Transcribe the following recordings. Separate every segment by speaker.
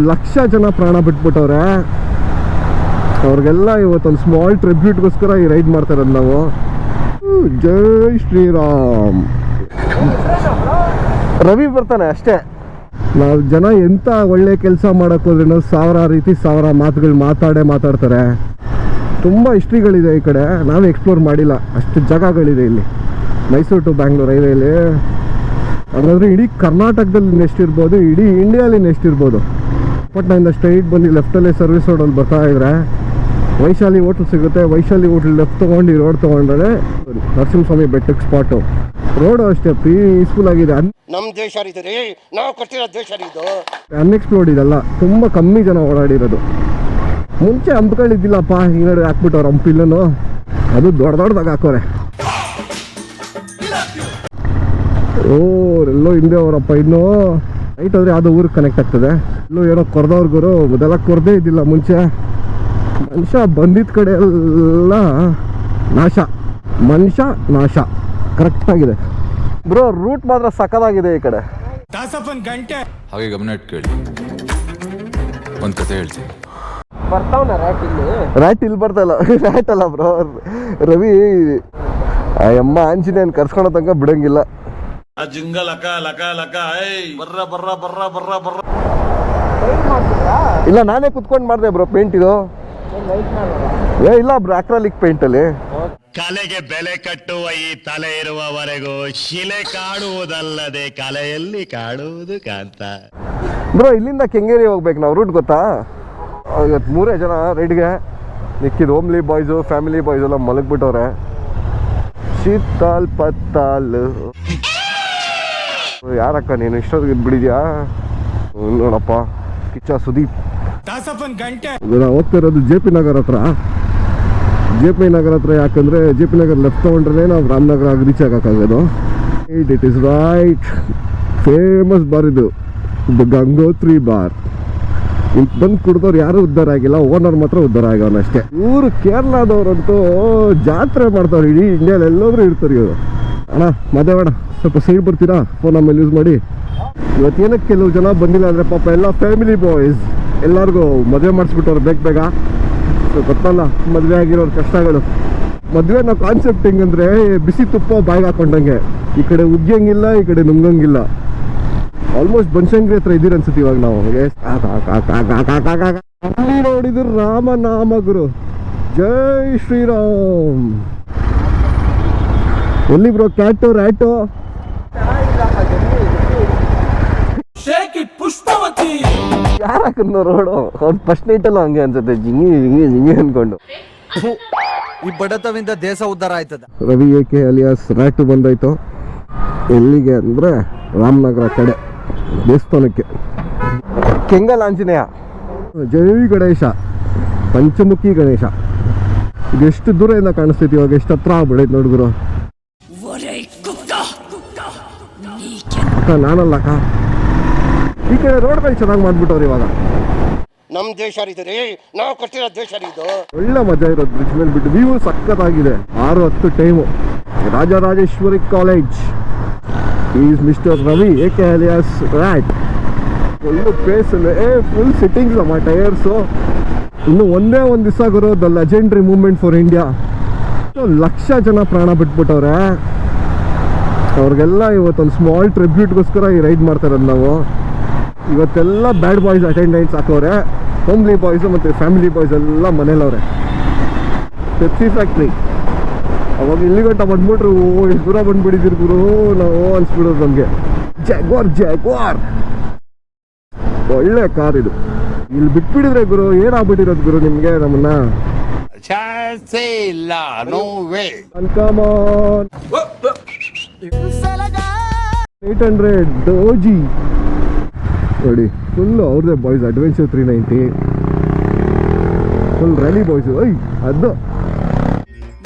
Speaker 1: ಲಕ್ಷ ಜನ ಪ್ರಾಣ ಬಿಟ್ಬಿಟ್ಟವ್ರೆ. ಅವ್ರಿಗೆಲ್ಲ ಇವತ್ತೊಂದು ಸ್ಮಾಲ್ ಟ್ರಿಬ್ಯೂಟ್ಗೋಸ್ಕರ ಈ ರೈಡ್ ಮಾಡ್ತಾ ಇರೋದು ನಾವು. ಜೈ ಶ್ರೀರಾಮ್. ರವಿ ಬರ್ತಾನೆ ಅಷ್ಟೇ. ನಾವು ಜನ ಎಂಥ ಒಳ್ಳೆ ಕೆಲಸ ಮಾಡೋಕ್ಕೆ ಹೋದ್ರೂ ಸಾವಿರ ರೀತಿ ಸಾವಿರ ಮಾತುಗಳು ಮಾತಾಡ್ತಾರೆ. ತುಂಬ ಹಿಸ್ಟ್ರಿಗಳಿದೆ ಈ ಕಡೆ, ನಾವೇ ಎಕ್ಸ್ಪ್ಲೋರ್ ಮಾಡಿಲ್ಲ. ಅಷ್ಟು ಜಾಗಗಳಿದೆ ಇಲ್ಲಿ ಮೈಸೂರು ಟು ಬ್ಯಾಂಗ್ಳೂರ್ ಹೈವೇಲಿ. ಹಾಗಾದರೆ ಇಡೀ ಕರ್ನಾಟಕದಲ್ಲಿ ನೆಕ್ಸ್ಟ್ ಇರ್ಬೋದು, ಇಡೀ ಇಂಡಿಯಾಲಿ ನೆಕ್ಸ್ಟ್ ಇರ್ಬೋದು. ಪಟ್ನಾಯಿಂದ ಸ್ಟ್ರೈಟ್ ಬಂದು ಲೆಫ್ಟಲ್ಲೇ ಸರ್ವಿಸ್ ರೋಡಲ್ಲಿ ಬರ್ತಾ ಇದ್ರೆ ವೈಶಾಲಿ ಹೋಟ್ಲ್ ಸಿಗುತ್ತೆ. ವೈಶಾಲಿ ಹೋಟ್ಲ್ ಲೆಫ್ಟ್ ತೊಗೊಂಡು ರೋಡ್ ತೊಗೊಂಡ್ರೆ ನರಸಿಂಹಸ್ವಾಮಿ ಬೆಟ್ಟಕ್ಕೆ ಸ್ಪಾಟು. ರೋಡು ಅಷ್ಟೇ ಪೀಸ್ಫುಲ್ ಆಗಿದೆ.
Speaker 2: ನಮ್ಮ ದೇಶ ರೀ, ನಾವು ಕಟ್ಟಿರೋ ದೇಶ ಇದು.
Speaker 1: ಅನ್ಎಕ್ಸ್ಪ್ಲೋರ್ಡ್ ಇದೆಲ್ಲ, ತುಂಬ ಕಮ್ಮಿ ಜನ ಓಡಾಡಿರೋದು. ಮುಂಚೆ ಹಂಪ್ಗಳಿದ್ದಿಲ್ಲಪ್ಪ, ಈ ನಡುವೆ ಹಾಕ್ಬಿಟ್ಟವ್ರು ಹಂಪಿಲ್ಲನು. ಅದು ದೊಡ್ಡದಾಗ ಹಾಕೋರೆ. ಎಲ್ಲೋ ಹಿಂದೆ ಅವರಪ್ಪ. ಇನ್ನೂ ನೈಟ್ ಆದರೆ ಯಾವುದೋ ಊರಿಗೆ ಕನೆಕ್ಟ್ ಆಗ್ತದೆ. ಎಲ್ಲೋ ಏನೋ ಕೊರೆದವ್ರಿಗೂ ಅದೆಲ್ಲ ಕೊರದೇ ಇದ್ದಿಲ್ಲ ಮುಂಚೆ. ಮನುಷ್ಯ ಬಂದಿದ್ದ ಕಡೆ ಎಲ್ಲ ನಾಶ ಕರೆಕ್ಟಾಗಿದೆ ಬ್ರೋ. ರೂಟ್ ಮಾತ್ರ ಸಕ್ಕದಾಗಿದೆ ಈ ಕಡೆ.
Speaker 3: ಹಾಗೆ ಗಮನ ಇಟ್ಟು ಕೇಳಿ, ಒಂದು ಕತೆ ಹೇಳ್ತೀನಿ.
Speaker 2: ಬರ್ತಾವನ
Speaker 1: ರ್ಯಾಟ್ ಇಲ್ಲಿ ಬರ್ತಾಯಿಲ್ಲ. ರ್ಯಾಟ್ ಅಲ್ಲ ಬ್ರೋ, ರವಿ ಅಮ್ಮ ಆಂಜನೇಯನ್ ಕರ್ಸ್ಕೊಳೋ ತನಕ ಬಿಡಂಗಿಲ್ಲ. ಇಲ್ಲ, ನಾನೇ ಕುತ್ಕೊಂಡು ಮಾಡಿದೆ ಬ್ರೋ ಪೇಂಟ್. ಇದು ಇಲ್ಲ ಬ್ರೋ, ಅಕ್ರಾಲಿಕ್ ಪೇಂಟ್ ಅಲ್ಲಿ.
Speaker 4: ಕಲೆಗೆ ಬೆಲೆ ಕಟ್ಟುವ ಈ ತಲೆ ಇರುವವರೆಗೂ ಶಿಲೆ ಕಾಣುವುದಲ್ಲದೆ ಕಲೆಯಲ್ಲಿ ಕಾಣುವುದು ಕಾಂತ.
Speaker 1: ಬ್ರೋ ಇಲ್ಲಿಂದ ಕೆಂಗೇರಿ ಹೋಗ್ಬೇಕು ನಾವು. ರೂಟ್ ಗೊತ್ತಾ? ಇವತ್ತು 3 ಜನ ರೈಡ್ಗೆ. ನಿಕ್ಕಿದ್ದು ಹೋಮ್ಲಿ ಬಾಯ್ಸು, ಫ್ಯಾಮಿಲಿ ಬಾಯ್ಸ್ ಎಲ್ಲ ಮಲಗ್ಬಿಟ್ಟವ್ರೆ. ಶೀತಾಲ್ ಪತ್ತಾಲ್. ಯಾರಕ್ಕ ನೀನು ಇಷ್ಟೊತ್ತಿಗೆ ಬಿಡಿದ್ಯಾ? ನೋಡಪ್ಪ, ಕಿಚ್ಚ ಸುದೀಪ್. ನಾವು ಹೋಗ್ತಾ ಇರೋದು ಜೆ ಪಿ ನಗರ್ ಹತ್ರ. ಯಾಕಂದರೆ ಜೆ ಪಿ ನಗರ್ ಲೆಫ್ಟ್ ತೊಗೊಂಡ್ರೆ ನಾವು ರಾಮನಗರ ರೀಚ್ ಆಗೋಕ್ಕಾಗೋದು. It is right. Famous bar ಇದು, ಗಂಗೋತ್ರಿ ಬಾರ್. ಇಲ್ಲಿ ಬಂದು ಕುಡ್ದವ್ರು ಯಾರೂ ಉದ್ಧಾರ ಆಗಿಲ್ಲ, ಓನರ್ ಮಾತ್ರ ಉದ್ಧಾರ ಆಗವನಷ್ಟೇ. ಇವರು ಕೇರಳದವ್ರಂತೂ ಜಾತ್ರೆ ಮಾಡ್ತಾವ್ರು. ಇಡೀ ಇಂಡಿಯಾದಲ್ಲಿ ಎಲ್ಲೋದ್ರೂ ಇರ್ತಾರೆ ಇವರು. ಅಣ್ಣ ಮದುವೆ ಸ್ವಲ್ಪ ಸೈಡ್ ಬರ್ತೀರಾ? ಫೋನ್ ಆಮೇಲೆ ಯೂಸ್ ಮಾಡಿ. ಇವತ್ತೇನಕ್ಕೆ ಕೆಲವು ಜನ ಬಂದಿಲ್ಲ ಅಂದರೆ ಪಾಪ ಎಲ್ಲ ಫ್ಯಾಮಿಲಿ ಬಾಯ್ಸ್ ಎಲ್ಲರಿಗೂ ಮದುವೆ ಮಾಡಿಸ್ಬಿಟ್ಟವ್ರು ಬೇಗ. ಸೊ ಗೊತ್ತಲ್ಲ ಮದುವೆ ಆಗಿರೋರು ಕಷ್ಟಗಳು. ಮದುವೆ ನಾವು ಕಾನ್ಸೆಪ್ಟ್ ಹೆಂಗಂದರೆ ಬಿಸಿ ತುಪ್ಪ ಬಾಯಿಗೆ ಹಾಕೊಂಡಂಗೆ. ಈ ಕಡೆ ಉಗ್ಗಂಗಿಲ್ಲ, ಈ ಕಡೆ ನುಂಗಂಗಿಲ್ಲ. ಆಲ್ಮೋಸ್ಟ್ ಬನಶಂಕರಿ ಹತ್ರ ಇದ್ದೀರ ಅನ್ಸುತ್ತೆ ಇವಾಗ ನಾವು. ಅಲ್ಲಿ ನೋಡಿದ್ರು ರಾಮನಾಮ ಗುರು. ಜೈ ಶ್ರೀರಾಮ್. ಎಲ್ಲಿ ಬ್ರೋ ಕ್ಯಾಟು ರ್ಯಾಟು? ಯಾರು ಹಾಕಿದ್ನೋ ರೋಡು? ಅವ್ರು ಫಸ್ಟ್ ನೈಟಲ್ಲೂ ಹಂಗೆ ಅನ್ಸುತ್ತೆ, ಜಿಂಗಿ ಅನ್ಕೊಂಡು.
Speaker 5: ಈ ಬಡತವಿಂದ ದೇಶ ಉದ್ಧಾರ ಆಯ್ತದ.
Speaker 1: ರವಿ ಏಕೆ ಅಲಿಯಾಸ್ ರ್ಯಾಟು ಬಂದಾಯ್ತು. ಎಲ್ಲಿಗೆ ಅಂದರೆ ರಾಮನಗರ ಕಡೆ ದೇವಸ್ಥಾನಕ್ಕೆ. ಕೆಂಗಲ್ ಆಂಜನೇಯ, ಜೈ ಗಣೇಶ, ಪಂಚಮುಖಿ ಗಣೇಶ. ಇದೆಷ್ಟು ದೂರದಿಂದ ಕಾಣಿಸ್ತೈತಿ ಇವಾಗ, ಎಷ್ಟು ಹತ್ರ ಆಗ್ಬಿಡೈತೆ ನೋಡಿದ್ರು. ನಾನಲ್ಲ ಅಕ್ಕ, ಈ ಕಡೆ ರೋಡ್ಗಳು ಚೆನ್ನಾಗಿ ಮಾಡ್ಬಿಟ್ಟವ್ರು ಇವಾಗ.
Speaker 2: ನಮ್ಮ ದೇಶ ರೀ, ನಾವು ಕಟ್ಟಿರೋ ದೇಶ ಇದು.
Speaker 1: ಒಳ್ಳೆ ಮಜಾ ಇರೋದು ಬ್ರಿಡ್ಜ್ ಮೇಲೆ ಬಿಟ್ಟು. ವ್ಯೂ ಸಖತ್ತಾಗಿದೆ. 6:10 time. Rajarajeshwari college. Is mister Ravi AKA alias rat. Full ಪೇಸಲ್ಲಿ ಫುಲ್ ಸಿಟ್ಟಿಂಗ್ಸ್ ನಮ್ಮ ಟೈರ್ಸು. ಇನ್ನು ಒಂದೇ ಒಂದು ದಿವಸ ಗುರು, the legendary movement for India. ಲಕ್ಷ ಜನ ಪ್ರಾಣ ಬಿಟ್ಬಿಟ್ಟವ್ರೆ. ಅವ್ರಿಗೆಲ್ಲ ಇವತ್ತೊಂದು ಸ್ಮಾಲ್ ಟ್ರಿಬ್ಯೂಟ್ಗೋಸ್ಕರ ಈ ರೈಡ್ ಮಾಡ್ತಾ ಇರೋದು ನಾವು. ಇವತ್ತೆಲ್ಲ ಬ್ಯಾಡ್ ಬಾಯ್ಸ್ ಅಟೆಂಡೆನ್ಸ್ ಹಾಕೋರೆ. ಹೋಮ್ಲಿ ಬಾಯ್ಸು ಮತ್ತು ಫ್ಯಾಮಿಲಿ ಬಾಯ್ಸ್ ಎಲ್ಲ ಮನೇಲವ್ರೆ. Pepsi factory. ಅವಾಗ ಇಲ್ಲಿ ಗಂಟ ಬಂದ್ಬಿಟ್ರು, ಎಷ್ಟು ದೂರ ಬಂದ್ಬಿಟ್ಟಿದ್ದೀರಿ ಗುರು ನಾವು ಅನ್ಸ್ಬಿಡೋದು ನಮಗೆ. ಜಾಗ್ವಾರ್ ಒಳ್ಳೆ ಕಾರ್ ಇದು. ಇಲ್ಲಿ ಬಿಟ್ಬಿಟ್ಟಿದ್ರೆ ಗುರು ಏನಾಗ್ಬಿಟ್ಟಿರೋದು ಗುರು ನಿಮಗೆ ನಮ್ಮನ್ನ.
Speaker 2: ಇಲ್ಲ, ನೋ ವೇ.
Speaker 1: 800 ಡೋಜಿ ನೋಡಿ. ಫುಲ್ಲು ಅವ್ರದ್ದೇ boys. Adventure 390 full rally boys. ಅದು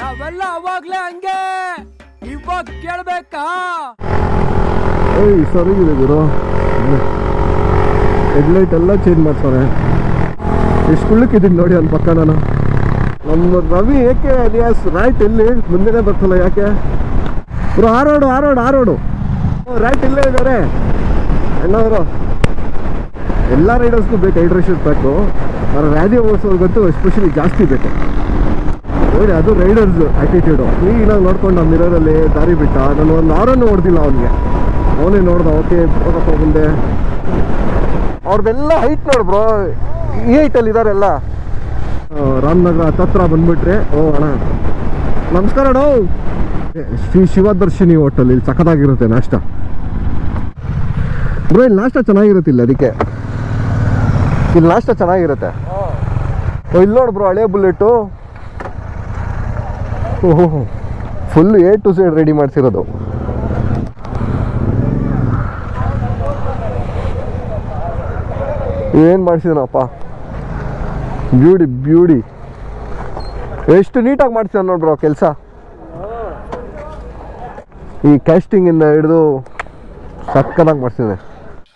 Speaker 5: ನಾವೆಲ್ಲ ಅವಾಗ್ಲೇ ಹಂಗೆ, ಇವಾಗ ಕೇಳ್ಬೇಕಾ?
Speaker 1: ಸರಿಗಿದೆ ಗುರು. ಹೆಡ್ಲೈಟ್ ಎಲ್ಲ ಚೇಂಜ್ ಮಾಡ್ತಾರೆ. ಎಷ್ಟು ಕುಳ್ಳಕ್ಕಿದ್ದೀನಿ ನೋಡಿ ನನ್ನ ಪಕ್ಕ ನಾನು. ನಮ್ಮ ರವಿ ಏಕೆ ಅಲಿಯಾಸ್ ರೈಟ್ ಎಲ್ಲಿ ಮುಂದೆನೇ ಬರ್ತಲ್ಲ ಯಾಕೆ ಬ್ರೋ? ಆರೋಡು ರ್ಯಾಟ್ ಇಲ್ಲೇ ಇದ್ದಾರೆ ಅಣ್ಣವರು. ಎಲ್ಲ ರೈಡರ್ಸ್ಗೂ ಬೇಕು ಹೈಡ್ರೇಷನ್ ಪ್ಯಾಕು, ಆದರೆ ರಾಜ್ಯ ಓಡಿಸೋರ್ಗಂತೂ ಎಸ್ಪೆಷಲಿ ಜಾಸ್ತಿ ಬೇಕು ನೋಡಿ. ಅದು ರೈಡರ್ಸ್ ಆ್ಯಟಿಟ್ಯೂಡು. ಕ್ಲೀನಾಗಿ ನೋಡ್ಕೊಂಡು ಆ ಮಿರರಲ್ಲಿ ದಾರಿ ಬಿಟ್ಟ, ನಾನು ಒಂದು ಆರನ್ನು ಹೊಡೆದಿಲ್ಲ ಅವನಿಗೆ, ಅವನೇ ನೋಡ್ದ ಓಕೆ ಹೋಗಪ್ಪ ಮುಂದೆ. ಅವ್ರದ್ದೆಲ್ಲ ಹೈಟ್ ನೋಡಿ ಬ್ರೋ, ಈ ಹೈಟಲ್ಲಿ ಇದ್ದಾರೆಲ್ಲ. ರಾಮನಗರ ಹತ್ರ ಬಂದ್ಬಿಟ್ರೆ ಓ ಅಣ್ಣ ನಮಸ್ಕಾರ ಅಣ್ಣ. ಶ್ರೀ ಶಿವದರ್ಶಿನಿ ಹೋಟೆಲ್, ಇಲ್ಲಿ ಸಖತ್ತಾಗಿರುತ್ತೆ ನಾಷ್ಟ ಬ್ರೋ. ಇಲ್ಲಿ ನಾಷ್ಟ ಚೆನ್ನಾಗಿರುತ್ತೆ, ಇಲ್ಲಿ ಅದಕ್ಕೆ ಇಲ್ಲಿ ನಾಷ್ಟ ಚೆನ್ನಾಗಿರುತ್ತೆ. ಇಲ್ಲಿ ನೋಡಿ ಬ್ರೋ, ಹಳೆ ಬುಲೆಟು. ಓಹೋ, full A to Z ready ಮಾಡ್ಸಿರೋದು. ಏನು ಮಾಡ್ಸಿದನಪ್ಪ, ಬ್ಯೂಟಿ. ಎಷ್ಟು ನೀಟಾಗಿ ಮಾಡ್ಸಿದ ನೋಡ್ಬ್ರೋ ಕೆಲಸ. ಈ ಕ್ಯಾಸ್ಟಿಂಗ್ ಇಂದ ಹಿಡಿದು ಸಕ್ಕತ್ತಾಗಿ ಮಾಡ್ಸಿದೆ.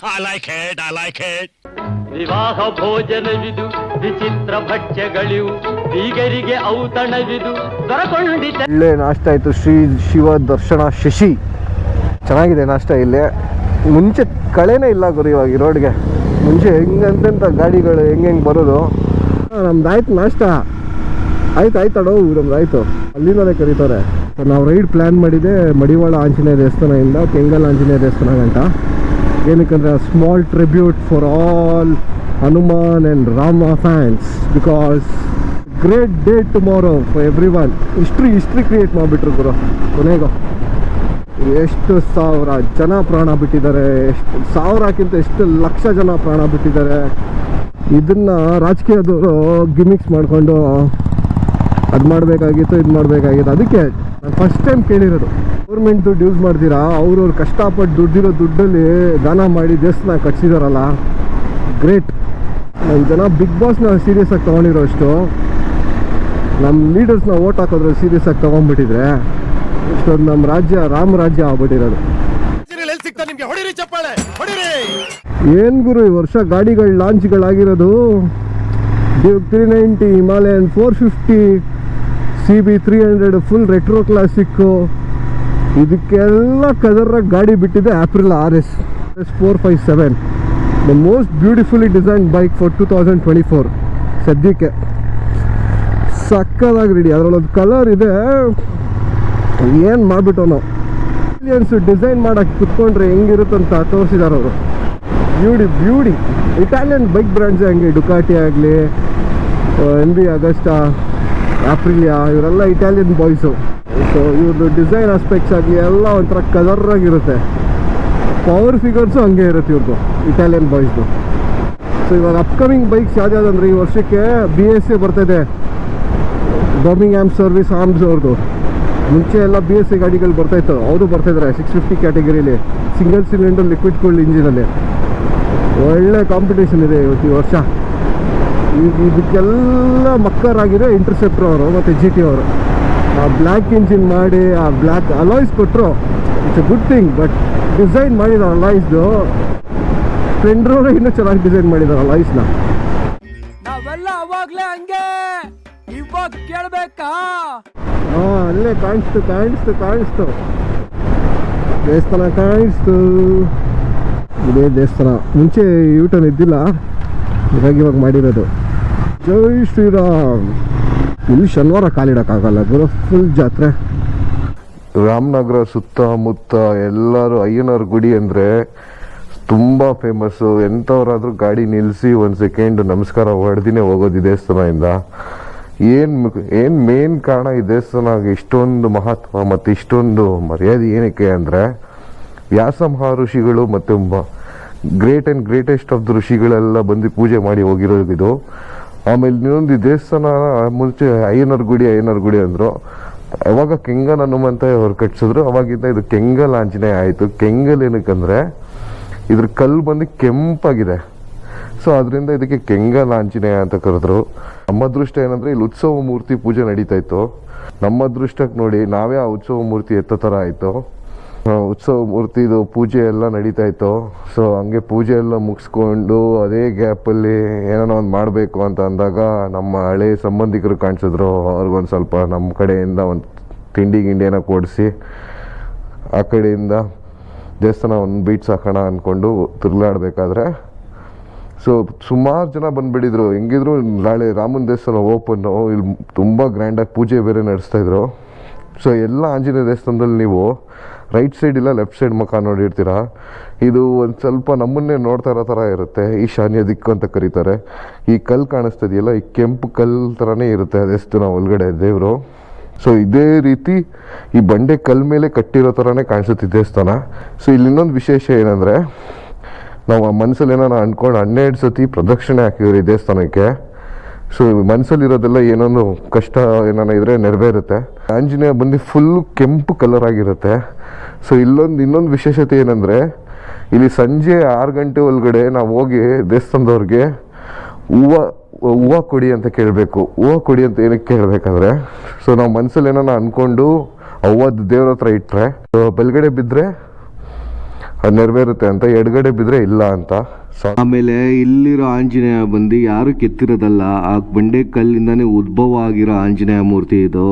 Speaker 4: I like it.
Speaker 6: ವಿವಾಹ ಭೋಜನವಿದು, ವಿಚಿತ್ರ ಭಕ್ಷ್ಯಗಳಿವು, ಬೀಗರಿಗೆ ಔತಣವಿದು ದೊರಕೊಂಡಿದೆ.
Speaker 1: ಒಳ್ಳೆ ನಾಷ್ಟ ಆಯಿತು. ಶ್ರೀ ಶಿವ ದರ್ಶನ ಶಶಿ ಚೆನ್ನಾಗಿದೆ ನಾಷ್ಟ. ಇಲ್ಲಿ ಮುಂಚೆ ಕಳೆನೇ ಇಲ್ಲ ಗುರು ಇವಾಗ ಈ ರೋಡ್ಗೆ. ಮುಂಚೆ ಹೆಂಗಂತೆಂಥ ಗಾಡಿಗಳು ಹೆಂಗೆ ಬರೋದು. ನಮ್ದಾಯ್ತು ನಾಷ್ಟ, ಆಯ್ತಾಡೋ ನಮ್ದಾಯ್ತು. ಅಲ್ಲಿಂದಲೇ ಕರೀತಾರೆ. ನಾವು ರೈಡ್ ಪ್ಲ್ಯಾನ್ ಮಾಡಿದ್ದೆ ಮಡಿವಾಳ ಆಂಜನೇಯ ದೇವಸ್ಥಾನದಿಂದ ಕೆಂಗಲ್ ಆಂಜನೇಯ ದೇವಸ್ಥಾನ ಗಂಟ. ಏನಕ್ಕಂದರೆ small tribute for all Hanuman and Rama fans, because great day tomorrow for everyone. History create ಮಾಡಿಬಿಟ್ರು ಗುರು. ಕೊನೆಗೂ ಎಷ್ಟು ಸಾವಿರ ಜನ ಪ್ರಾಣ ಬಿಟ್ಟಿದ್ದಾರೆ, ಎಷ್ಟು ಸಾವಿರಕ್ಕಿಂತ ಎಷ್ಟು ಲಕ್ಷ ಜನ ಪ್ರಾಣ ಬಿಟ್ಟಿದ್ದಾರೆ. ಇದನ್ನು ರಾಜಕೀಯದವರು ಗಿಮಿಕ್ಸ್ ಮಾಡಿಕೊಂಡು ಅದು ಮಾಡಬೇಕಾಗಿತ್ತು, ಇದು ಮಾಡಬೇಕಾಗಿತ್ತು. ಅದಕ್ಕೆ ನಾನು ಫಸ್ಟ್ ಟೈಮ್ ಕೇಳಿರೋದು, ಗೌರ್ಮೆಂಟ್ ದುಡ್ಡು ಯೂಸ್ ಮಾಡ್ತೀರಾ, ಅವ್ರವ್ರು ಕಷ್ಟಪಟ್ಟು ದುಡ್ಡಿರೋ ದುಡ್ಡಲ್ಲಿ ದಾನ ಮಾಡಿ ದೇವಸ್ಥಾನ ಕಟ್ಸಿದಾರಲ್ಲ, ಗ್ರೇಟ್. ನಮ್ಮ ಜನ ಬಿಗ್ ಬಾಸ್ನ ಸೀರಿಯಸ್ ಆಗಿ ತೊಗೊಂಡಿರೋ ಅಷ್ಟು ನಮ್ಮ ಲೀಡರ್ಸ್ನ ಓಟ್ ಹಾಕೋದ್ರೆ ಸೀರಿಯಸ್ ಆಗಿ ತೊಗೊಂಡ್ಬಿಟ್ಟಿದ್ರೆ ಇಷ್ಟೊಂದು ನಮ್ಮ ರಾಜ್ಯ ರಾಮ ರಾಜ್ಯ ಆಗ್ಬಿಟ್ಟಿರೋದು. ಏನು ಗುರು ಈ ವರ್ಷ ಗಾಡಿಗಳು ಲಾಂಚ್ಗಳಾಗಿರೋದು. Duke 390, Himalayan 450, CB 300 full retro classic. ಇದಕ್ಕೆಲ್ಲ ಕಲರಾಗಿ ಗಾಡಿ ಬಿಟ್ಟಿದೆ April RS 457, the most beautifully design bike for 2024 ಸದ್ಯಕ್ಕೆ. ಸಕ್ಕದಾಗಿ ರೆಡಿ. ಅದರಲ್ಲೊಂದು ಕಲರ್ ಇದೆ, ಏನು ಮಾಡಿಬಿಟ್ಟು ನಾವು ಇಂಡಿಯನ್ಸು ಡಿಸೈನ್ ಮಾಡೋಕ್ಕೆ ಕುತ್ಕೊಂಡ್ರೆ ಹೆಂಗಿರುತ್ತಂತ ತೋರಿಸಿದ್ದಾರೆ ಅವರು. ಬ್ಯೂಟಿ. ಇಟಾಲಿಯನ್ ಬೈಕ್ ಬ್ರ್ಯಾಂಡ್ಸೇ ಹಂಗೆ, ಡುಕಾಟಿ ಆಗಲಿ, NB ಅಗಸ್ಟಾ, ಆಪ್ರಿಲಿಯಾ, ಇವರೆಲ್ಲ ಇಟಾಲಿಯನ್ ಬಾಯ್ಸು. ಸೊ ಇವ್ರದ್ದು ಡಿಸೈನ್ ಆಸ್ಪೆಕ್ಟ್ಸ್ ಆಗಲಿ ಎಲ್ಲ ಒಂಥರ ಕಲರಾಗಿರುತ್ತೆ. ಪವರ್ ಫಿಗರ್ಸು ಹಂಗೆ ಇರುತ್ತೆ ಇವ್ರದ್ದು ಇಟಾಲಿಯನ್ ಬಾಯ್ಸ್ದು. ಸೊ ಇವಾಗ ಅಪ್ಕಮಿಂಗ್ ಬೈಕ್ಸ್ ಯಾವ್ದಾವುದಂದ್ರೆ ಈ ವರ್ಷಕ್ಕೆ BSA ಬರ್ತಾಯಿದೆ, ಬರ್ಮಿಂಗ್ಹ್ಯಾಮ್ ಸರ್ವಿಸ್ ಆರ್ಮ್ಸ್ ಅವ್ರದ್ದು. ಮುಂಚೆ ಎಲ್ಲ BSA ಗಾಡಿಗಳು ಬರ್ತಾಯಿತ್ತು, ಅವರು ಬರ್ತಾಯಿದ್ದಾರೆ 650 ಕ್ಯಾಟಗರಿಲಿ, ಸಿಂಗಲ್ ಸಿಲಿಂಡರ್ ಲಿಕ್ವಿಡ್ ಕೂಲ್ಡ್ ಇಂಜಿನಲ್ಲಿ. ಒಳ್ಳೆ ಕಾಂಪಿಟೇಷನ್ ಇದೆ ಇವತ್ತು ಈ ವರ್ಷ. ಇದಕ್ಕೆಲ್ಲ ಮಕ್ಕರಾಗಿದೆ ಇಂಟರ್ಸೆಪ್ಟರ್ ಅವರು ಮತ್ತು GT ಅವರು. ಆ ಬ್ಲ್ಯಾಕ್ ಇಂಜಿನ್ ಮಾಡಿ ಆ ಬ್ಲ್ಯಾಕ್ ಅಲಾಯ್ಸ್ ಕೊಟ್ಟರು, it's A good thing. But design ಮಾಡಿದ್ದಾರೆ ಅಲಾಯ್ಸ್ದು, ಸ್ಪ್ಲೆಂಡರ್ ಇನ್ನೂ ಚೆನ್ನಾಗಿ ಡಿಸೈನ್ ಮಾಡಿದ್ದಾರೆ ಅಲಾಯ್ಸ್ನ.
Speaker 5: ನಾವೆಲ್ಲ ಅವಾಗ್ಲೇ ಹಂಗೆ, ಇವಾಗ ಕೇಳ್ಬೇಕಾ?
Speaker 1: ಅಲ್ಲೇ ಕಾಣಿಸ್ತು ದೇವಸ್ಥಾನ ಕಾಣಿಸ್ತು. ಇದೇ ದೇವಸ್ಥಾನ. ಮುಂಚೆ ಯೂಟರ್ನ್ ಇದ್ದಿಲ್ಲ, ಇವಾಗ ಮಾಡಿರೋದು. ಜೈ ಶ್ರೀರಾಮ್. ಇಲ್ಲಿ ಶನಿವಾರ ಕಾಲಿಡೋಕ್ಕಾಗಲ್ಲ ಗುರು, ಫುಲ್ ಜಾತ್ರೆ. ರಾಮನಗರ ಸುತ್ತಮುತ್ತ ಎಲ್ಲರೂ ಅಯ್ಯನವ್ರ ಗುಡಿ ಅಂದರೆ ತುಂಬ ಫೇಮಸ್ಸು. ಎಂಥವ್ರಾದ್ರೂ ಗಾಡಿ ನಿಲ್ಲಿಸಿ ಒಂದು ಸೆಕೆಂಡ್ ನಮಸ್ಕಾರ ಹೊಡೆದಿನೇ ಹೋಗೋದು ಈ ದೇವಸ್ಥಾನದಿಂದ. ಏನು ಮೇನ್ ಕಾರಣ ಈ ದೇವಸ್ಥಾನಕ್ಕೆ ಇಷ್ಟೊಂದು ಮಹತ್ವ ಮತ್ತು ಇಷ್ಟೊಂದು ಮರ್ಯಾದೆ ಏನಕ್ಕೆ ಅಂದರೆ, ವ್ಯಾಸ ಮಹರ್ಷಿಗಳು ಮತ್ತು great and greatest of the ಋಷಿಗಳೆಲ್ಲ ಬಂದು ಪೂಜೆ ಮಾಡಿ ಹೋಗಿರೋದು ಇದು. ಆಮೇಲೆ ಇನ್ನೊಂದು ಈ ದೇವಸ್ಥಾನ ಮುಂಚೆ ಅಯ್ಯನವ್ರ ಗುಡಿ ಅಂದರು. ಯಾವಾಗ ಕೆಂಗಲ್ ಹನುಮಂತ ಅವ್ರು ಕಟ್ಸಿದ್ರು, ಅವಾಗಿಂದ ಇದು ಕೆಂಗಲ್ ಆಂಜನೇಯ ಆಯಿತು. ಕೆಂಗಲ್ ಏನಕ್ಕಂದರೆ ಇದ್ರ ಕಲ್ಲು ಬಂದು ಕೆಂಪಾಗಿದೆ, ಸೊ ಅದರಿಂದ ಇದಕ್ಕೆ ಕೆಂಗಲ್ ಆಂಜನೇಯ ಅಂತ ಕರೆದ್ರು. ನಮ್ಮ ಅದೃಷ್ಟ ಏನಂದರೆ ಇಲ್ಲಿ ಉತ್ಸವ ಮೂರ್ತಿ ಪೂಜೆ ನಡೀತಾ ಇತ್ತು. ನಮ್ಮ ಅದೃಷ್ಟಕ್ಕೆ ನೋಡಿ ನಾವೇ ಆ ಉತ್ಸವ ಮೂರ್ತಿ ಎತ್ತೋ ಥರ ಆಯಿತು. ಉತ್ಸವ ಮೂರ್ತಿದು ಪೂಜೆ ಎಲ್ಲ ನಡೀತಾ ಇತ್ತು. ಸೊ ಹಂಗೆ ಪೂಜೆ ಎಲ್ಲ ಮುಗಿಸ್ಕೊಂಡು ಅದೇ ಗ್ಯಾಪಲ್ಲಿ ಏನೋ ಒಂದು ಮಾಡಬೇಕು ಅಂತ ಅಂದಾಗ ನಮ್ಮ ಹಳೆ ಸಂಬಂಧಿಕರು ಕಾಣಿಸಿದ್ರು. ಅವ್ರಿಗೊಂದು ಸ್ವಲ್ಪ ನಮ್ಮ ಕಡೆಯಿಂದ ಒಂದು ತಿಂಡಿ ಗಿಂಡಿಯನ್ನು ಕೊಡಿಸಿ ಆ ಕಡೆಯಿಂದ ದೇವಸ್ಥಾನ ಒಂದು ಬೀಟ್ಸ್ ಹಾಕೋಣ ಅಂದ್ಕೊಂಡು ತಿರುಗಾಡಬೇಕಾದ್ರೆ ಸೊ ಸುಮಾರು ಜನ ಬಂದುಬಿಟ್ಟಿದ್ರು. ಹೆಂಗಿದ್ರು ನಾಳೆ ರಾಮನ ದೇವಸ್ಥಾನ ಓಪನ್ನು, ಇಲ್ಲಿ ತುಂಬ ಗ್ರ್ಯಾಂಡಾಗಿ ಪೂಜೆ ಬೇರೆ ನಡೆಸ್ತಾಯಿದ್ರು. ಸೊ ಎಲ್ಲ ಆಂಜನೇಯ ದೇವಸ್ಥಾನದಲ್ಲಿ ನೀವು ರೈಟ್ ಸೈಡ್ ಇಲ್ಲ ಲೆಫ್ಟ್ ಸೈಡ್ ಮುಖ ನೋಡಿರ್ತೀರ. ಇದು ಒಂದು ಸ್ವಲ್ಪ ನಮ್ಮನ್ನೇ ನೋಡ್ತಾ ಇರೋ ಥರ ಇರುತ್ತೆ. ಈಶಾನ್ಯ ದಿಕ್ಕು ಅಂತ ಕರೀತಾರೆ. ಈ ಕಲ್ಲು ಕಾಣಿಸ್ತದೆಯಲ್ಲ, ಈ ಕೆಂಪು ಕಲ್ಲು ಥರನೇ ಇರುತ್ತೆ ಅದೆಷ್ಟು ನಾವು ಒಳಗಡೆ ದೇವರು. ಸೊ ಇದೇ ರೀತಿ ಈ ಬಂಡೆ ಕಲ್ಲು ಮೇಲೆ ಕಟ್ಟಿರೋ ಥರನೇ ಕಾಣಿಸುತ್ತೆ ದೇವಸ್ಥಾನ. ಸೊ ಇಲ್ಲಿ ಇನ್ನೊಂದು ವಿಶೇಷ ಏನಂದರೆ, ನಾವು ಆ ಮನಸ್ಸಲ್ಲಿ ಏನಾರ ಅಂದ್ಕೊಂಡು 12 ಸತಿ ಪ್ರದಕ್ಷಿಣೆ ಹಾಕಿದ್ರಿ ಈ ದೇವಸ್ಥಾನಕ್ಕೆ. ಸೊ ಮನಸ್ಸಲ್ಲಿರೋದೆಲ್ಲ ಏನೊಂದು ಕಷ್ಟ ಏನಾರ ಇದ್ರೆ ನೆರವೇರುತ್ತೆ. ಆಂಜನೇಯ ಬಂದು ಫುಲ್ಲು ಕೆಂಪು ಕಲರ್ ಆಗಿರುತ್ತೆ. ಸೊ ಇನ್ನೊಂದು ವಿಶೇಷತೆ ಏನಂದರೆ, ಇಲ್ಲಿ ಸಂಜೆ 6 ಗಂಟೆ ಒಳಗಡೆ ನಾವು ಹೋಗಿ ದೇವಸ್ಥಾನದವ್ರಿಗೆ ಹೂವು ಕೊಡಿ ಅಂತ ಕೇಳಬೇಕು. ಹೂವು ಕೊಡಿ ಅಂತ ಏನಕ್ಕೆ ಕೇಳಬೇಕಂದ್ರೆ, ಸೊ ನಾವು ಮನಸ್ಸಲ್ಲಿ ಏನಾರ ಅಂದ್ಕೊಂಡು ಹೂವದ ದೇವ್ರ ಹತ್ರ ಇಟ್ಟರೆ ಬಲಗಡೆ ಬಿದ್ದರೆ ಅದು ನೆರವೇರುತ್ತೆ ಅಂತ, ಎಡಗಡೆ ಬಿದ್ದರೆ ಇಲ್ಲ ಅಂತ.
Speaker 7: ಆಮೇಲೆ ಇಲ್ಲಿರೋ ಆಂಜನೇಯ ಬಂದು ಯಾರು ಕೆತ್ತಿರೋದಲ್ಲ, ಆ ಬಂಡೆ ಕಲ್ಲಿಂದಾನೇ ಉದ್ಭವ ಆಗಿರೋ ಆಂಜನೇಯ ಮೂರ್ತಿ ಇದು.